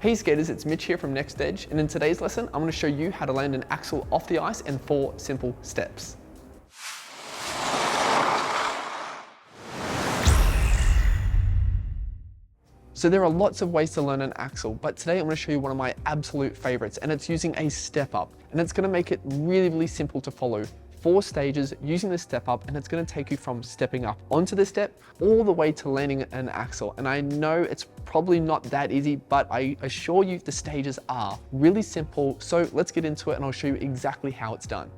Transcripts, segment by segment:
Hey skaters, it's Mitch here from Next Edge, and in today's lesson, I'm going to show you how to land an axel off the ice in 4 simple steps. So there are lots of ways to learn an axel, but today I'm going to show you one of my absolute favorites, and it's using a step up, and it's going to make it really simple to follow. 4 stages using the step up, and it's going to take you from stepping up onto the step all the way to landing an axel. And I know it's probably not that easy, but I assure you the stages are really simple. So let's get into it and I'll show you exactly how it's done.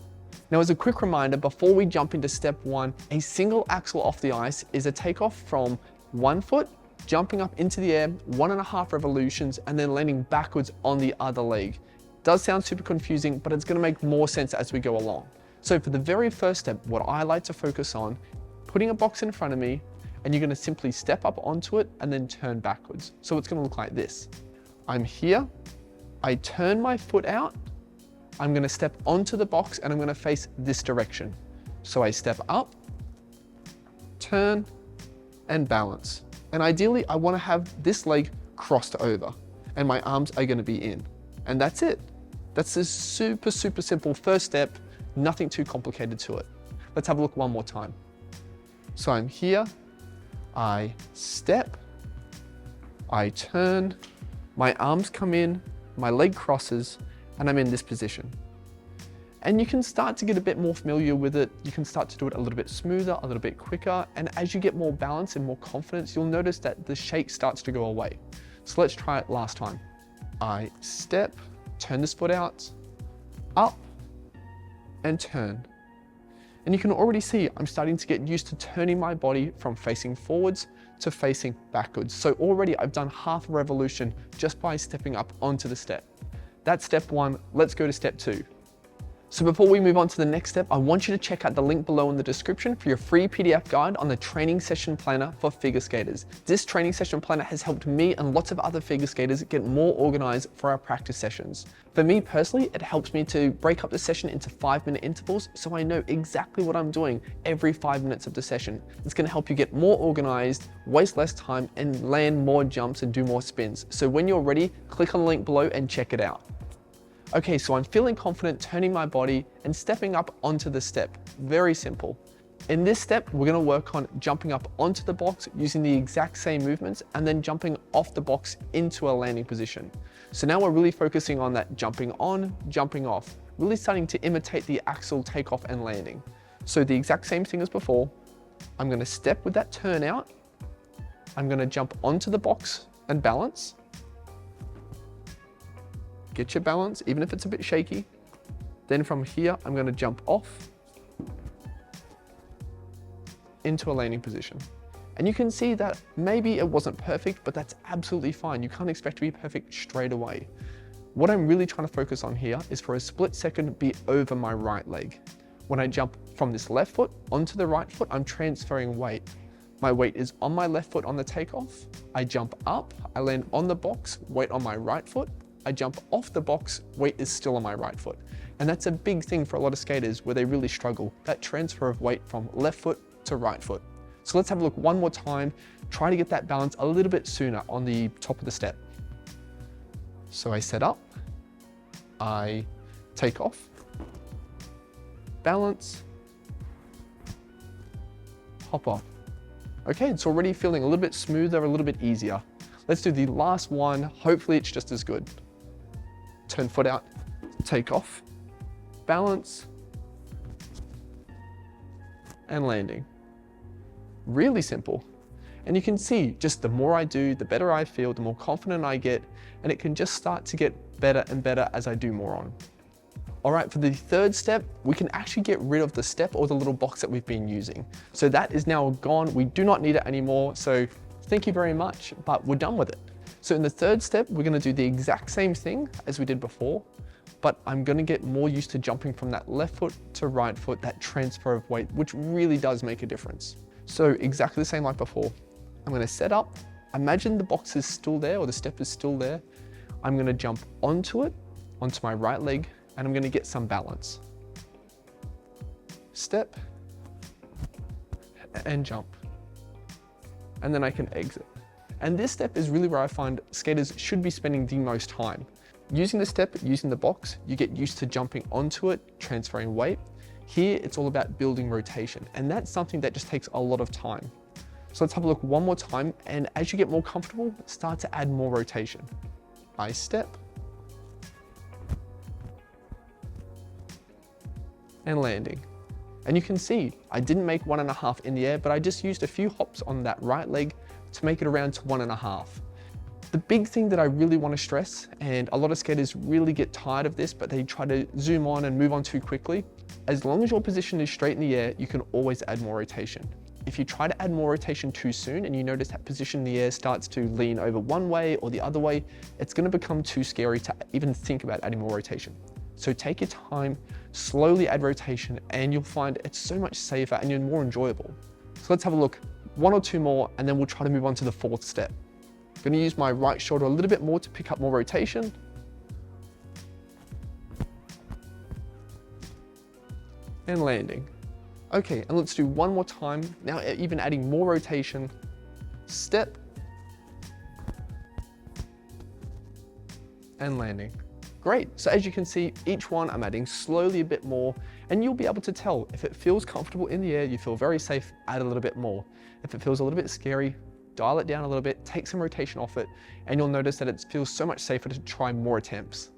Now, as a quick reminder, before we jump into step 1, a single axel off the ice is a takeoff from 1 foot, jumping up into the air, 1.5 revolutions, and then landing backwards on the other leg. Does sound super confusing, but it's going to make more sense as we go along. So for the very first step, what I like to focus on, putting a box in front of me, and you're going to simply step up onto it and then turn backwards. So it's going to look like this. I'm here, I turn my foot out, I'm going to step onto the box and I'm going to face this direction. So I step up, turn, and balance. And ideally, I want to have this leg crossed over and my arms are going to be in. And that's it. That's a super simple first step. Nothing too complicated to it. Let's have a look one more time. So I'm here, I step, I turn, my arms come in, my leg crosses, and I'm in this position. And you can start to get a bit more familiar with it. You can start to do it a little bit smoother, a little bit quicker. And as you get more balance and more confidence, you'll notice that the shake starts to go away. So let's try it last time. I step, turn this foot out, up, and turn. And you can already see I'm starting to get used to turning my body from facing forwards to facing backwards. So already I've done half a revolution just by stepping up onto the step. That's step 1. Let's go to step 2. So before we move on to the next step, I want you to check out the link below in the description for your free PDF guide on the training session planner for figure skaters. This training session planner has helped me and lots of other figure skaters get more organized for our practice sessions. For me personally, it helps me to break up the session into 5-minute intervals so I know exactly what I'm doing every 5 minutes of the session. It's going to help you get more organized, waste less time, and land more jumps and do more spins. So when you're ready, click on the link below and check it out. Okay, so I'm feeling confident turning my body and stepping up onto the step. Very simple. In this step, we're gonna work on jumping up onto the box using the exact same movements and then jumping off the box into a landing position. So now we're really focusing on that jumping on, jumping off, really starting to imitate the axel takeoff and landing. So the exact same thing as before. I'm gonna step with that turn out. I'm gonna jump onto the box and balance. Get your balance, even if it's a bit shaky. Then from here, I'm going to jump off into a landing position. And you can see that maybe it wasn't perfect, but that's absolutely fine. You can't expect to be perfect straight away. What I'm really trying to focus on here is for a split second be over my right leg. When I jump from this left foot onto the right foot, I'm transferring weight. My weight is on my left foot on the takeoff. I jump up, I land on the box, weight on my right foot. I jump off the box, weight is still on my right foot. And that's a big thing for a lot of skaters where they really struggle, that transfer of weight from left foot to right foot. So let's have a look one more time, try to get that balance a little bit sooner on the top of the step. So I set up, I take off, balance, hop off. Okay, it's already feeling a little bit smoother, a little bit easier. Let's do the last one, hopefully it's just as good. Turn foot out, take off, balance, and landing. Really simple. And you can see just the more I do, the better I feel, the more confident I get, and it can just start to get better and better as I do more on. All right, for the third step, we can actually get rid of the step or the little box that we've been using. So that is now gone. We do not need it anymore. So thank you very much, but we're done with it. So in the third step, we're gonna do the exact same thing as we did before, but I'm gonna get more used to jumping from that left foot to right foot, that transfer of weight, which really does make a difference. So exactly the same like before. I'm gonna set up, imagine the box is still there or the step is still there. I'm gonna jump onto it, onto my right leg, and I'm gonna get some balance. Step, and jump. And then I can exit. And this step is really where I find skaters should be spending the most time. Using the step, using the box, you get used to jumping onto it, transferring weight. Here, it's all about building rotation, and that's something that just takes a lot of time. So let's have a look one more time, and as you get more comfortable, start to add more rotation. I step, and landing. And you can see, I didn't make 1.5 in the air, but I just used a few hops on that right leg to make it around to 1.5. The big thing that I really want to stress, and a lot of skaters really get tired of this, but they try to zoom on and move on too quickly. As long as your position is straight in the air, you can always add more rotation. If you try to add more rotation too soon and you notice that position in the air starts to lean over one way or the other way, it's going to become too scary to even think about adding more rotation. So take your time, slowly add rotation, and you'll find it's so much safer and you're more enjoyable. So let's have a look, one or two more, and then we'll try to move on to the fourth step. I'm going to use my right shoulder a little bit more to pick up more rotation. And landing. Okay, and let's do one more time. Now even adding more rotation. Step. And landing. Great, so as you can see, each one I'm adding slowly a bit more, and you'll be able to tell if it feels comfortable in the air, you feel very safe, add a little bit more. If it feels a little bit scary, dial it down a little bit, take some rotation off it, and you'll notice that it feels so much safer to try more attempts.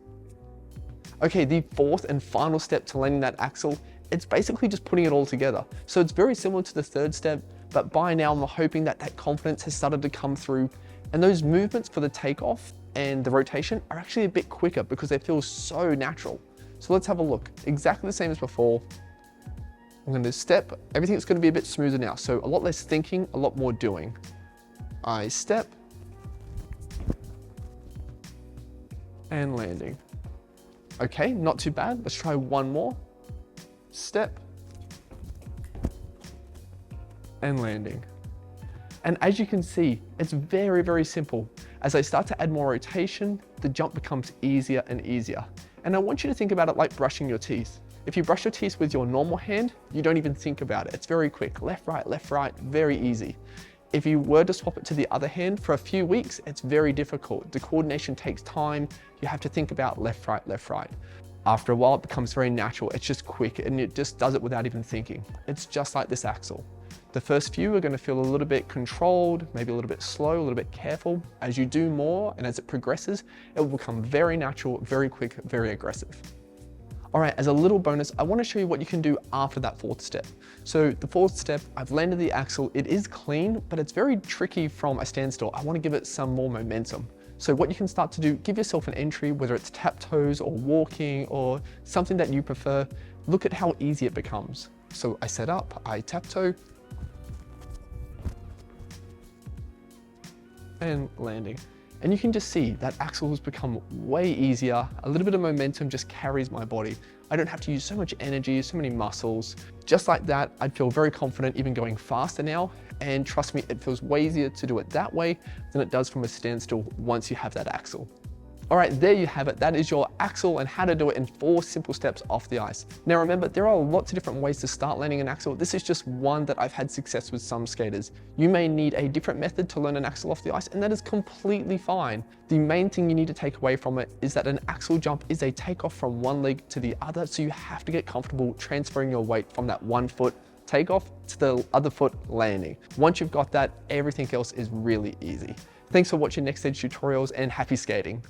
Okay, the fourth and final step to landing that axel, it's basically just putting it all together. So it's very similar to the third step, but by now I'm hoping that that confidence has started to come through, and those movements for the takeoff and the rotation are actually a bit quicker because they feel so natural. So let's have a look. Exactly the same as before. I'm going to step, everything's going to be a bit smoother now. So a lot less thinking, a lot more doing. I step, and landing. Okay, not too bad. Let's try one more. Step, and landing. And as you can see, it's very, very simple. As I start to add more rotation, the jump becomes easier and easier. And I want you to think about it like brushing your teeth. If you brush your teeth with your normal hand, you don't even think about it. It's very quick, left, right, very easy. If you were to swap it to the other hand for a few weeks, it's very difficult. The coordination takes time. You have to think about left, right. After a while, it becomes very natural. It's just quick and it just does it without even thinking. It's just like this axel. The first few are going to feel a little bit controlled, maybe a little bit slow, a little bit careful. As you do more and as it progresses, it will become very natural, very quick, very aggressive. All right, as a little bonus, I want to show you what you can do after that fourth step. So the fourth step, I've landed the axel. It is clean, but it's very tricky from a standstill. I want to give it some more momentum. So what you can start to do, give yourself an entry, whether it's tap toes or walking or something that you prefer. Look at how easy it becomes. So I set up, I tap toe, and landing. And you can just see that axel has become way easier. A little bit of momentum just carries my body. I don't have to use so much energy, so many muscles. Just like that, I'd feel very confident even going faster now. And trust me, it feels way easier to do it that way than it does from a standstill once you have that axel. All right, there you have it. That is your axel and how to do it in 4 simple steps off the ice. Now remember, there are lots of different ways to start landing an axel. This is just one that I've had success with some skaters. You may need a different method to learn an axel off the ice, and that is completely fine. The main thing you need to take away from it is that an axel jump is a takeoff from one leg to the other, so you have to get comfortable transferring your weight from that one foot takeoff to the other foot landing. Once you've got that, everything else is really easy. Thanks for watching NextEdge tutorials and happy skating.